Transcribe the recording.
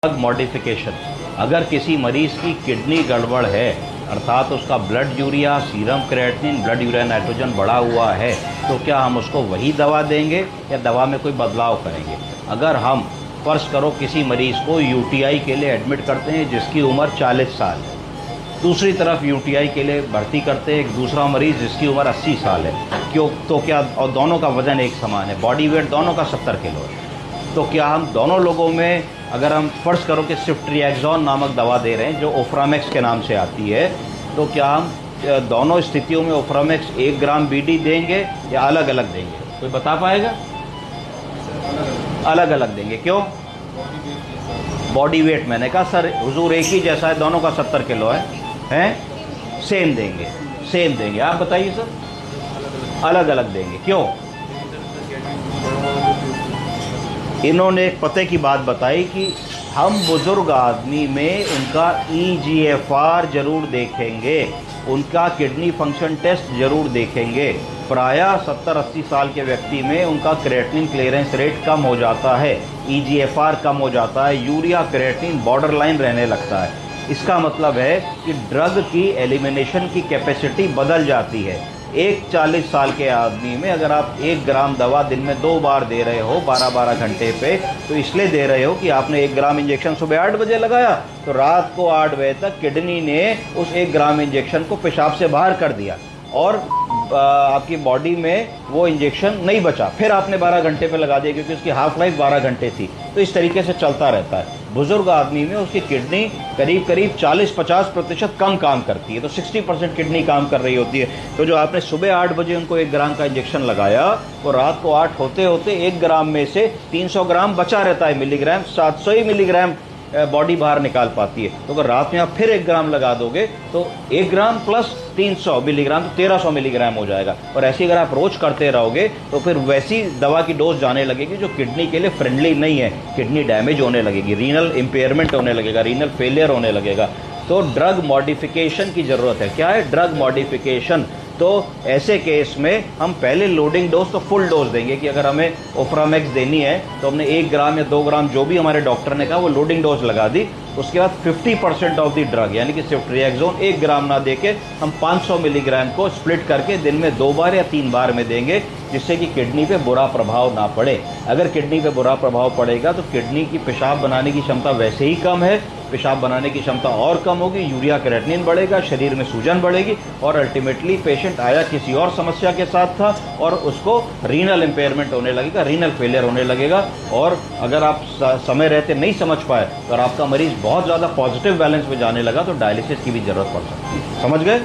Drug modification, अगर किसी मरीज की किडनी गड़बड़ है अर्थात उसका blood urea, serum creatinine, blood urea nitrogen बढ़ा हुआ है, तो क्या हम उसको वही दवा देंगे या दवा में कोई बदलाव करेंगे? अगर हम फर्ज करो किसी मरीज़ को यूटीआई के लिए एडमिट करते हैं जिसकी उम्र 40 साल है, दूसरी तरफ यूटीआई के लिए भर्ती करते हैं एक दूसरा मरीज़ जिसकी उम्र 80 साल है, क्यों? तो क्या, और दोनों का वज़न एक समान है, बॉडी वेट दोनों का 70 किलो है, तो क्या हम दोनों लोगों में अगर हम फ़र्ज़ करो कि सिफ्ट्रिएक्सोन नामक दवा दे रहे हैं जो ओफ्रामेक्स के नाम से आती है, तो क्या हम दोनों स्थितियों में ओफ्रामेक्स 1 ग्राम बीडी देंगे या अलग अलग देंगे? कोई बता पाएगा? अलग अलग देंगे। क्यों? बॉडी वेट, मैंने कहा सर हुजूर एक ही जैसा है, दोनों का 70 किलो है, सेम देंगे, सेम देंगे। आप बताइए सर। अलग अलग देंगे। क्यों? इन्होंने एक पते की बात बताई कि हम बुज़ुर्ग आदमी में उनका ईजीएफआर जरूर देखेंगे, उनका किडनी फंक्शन टेस्ट जरूर देखेंगे। प्रायः 70-80 साल के व्यक्ति में उनका क्रिएटिनिन क्लियरेंस रेट कम हो जाता है, ईजीएफआर कम हो जाता है, यूरिया क्रिएटिनिन बॉर्डर लाइन रहने लगता है। इसका मतलब है कि ड्रग की एलिमिनेशन की कैपेसिटी बदल जाती है। एक 40 साल के आदमी में अगर आप 1 ग्राम दवा दिन में 2 बार दे रहे हो 12-12 घंटे पे, तो इसलिए दे रहे हो कि आपने 1 ग्राम इंजेक्शन सुबह 8 बजे लगाया तो रात को 8 बजे तक किडनी ने उस 1 ग्राम इंजेक्शन को पेशाब से बाहर कर दिया और आपकी बॉडी में वो इंजेक्शन नहीं बचा, फिर आपने 12 घंटे पे लगा दिया क्योंकि उसकी हाफ लाइफ 12 घंटे थी। तो इस तरीके से चलता रहता है। बुजुर्ग आदमी में उसकी किडनी करीब करीब 40-50% कम काम करती है, तो 60% किडनी काम कर रही होती है। तो जो आपने सुबह 8 बजे उनको 1 ग्राम का इंजेक्शन लगाया, वो रात को 8 होते होते 1 ग्राम में से 300 ग्राम बचा रहता है मिलीग्राम, 700 ही मिलीग्राम बॉडी बाहर निकाल पाती है। तो अगर रात में आप फिर 1 ग्राम लगा दोगे तो 1 ग्राम प्लस 300 मिलीग्राम तो 1300 मिलीग्राम हो जाएगा। और ऐसे अगर आप रोज करते रहोगे तो फिर वैसी दवा की डोज जाने लगेगी जो किडनी के लिए फ्रेंडली नहीं है, किडनी डैमेज होने लगेगी, रीनल इम्पेयरमेंट होने लगेगा, रीनल फेलियर होने लगेगा। तो ड्रग मॉडिफिकेशन की ज़रूरत है। क्या है ड्रग मॉडिफिकेशन? तो ऐसे केस में हम पहले लोडिंग डोज तो फुल डोज देंगे कि अगर हमें ओफ्रामेक्स देनी है तो हमने 1 ग्राम या 2 ग्राम जो भी हमारे डॉक्टर ने कहा वो लोडिंग डोज लगा दी। उसके बाद 50% ऑफ द ड्रग यानी कि सिफ्ट्रिएक्सोन 1 ग्राम ना देके हम 500 मिलीग्राम को स्प्लिट करके दिन में 2 बार या 3 बार में देंगे, जिससे कि किडनी पे बुरा प्रभाव ना पड़े। अगर किडनी पे बुरा प्रभाव पड़ेगा तो किडनी की पेशाब बनाने की क्षमता वैसे ही कम है, पेशाब बनाने की क्षमता और कम होगी, यूरिया क्रिएटिनिन बढ़ेगा, शरीर में सूजन बढ़ेगी और अल्टीमेटली पेशेंट आया किसी और समस्या के साथ था और उसको रीनल इम्पेयरमेंट होने लगेगा, रीनल फेलियर होने लगेगा। और अगर आप समय रहते नहीं समझ पाए तो आपका मरीज बहुत ज़्यादा पॉजिटिव बैलेंस में जाने लगा तो डायलिसिस की भी ज़रूरत पड़ सकती है। समझ गए?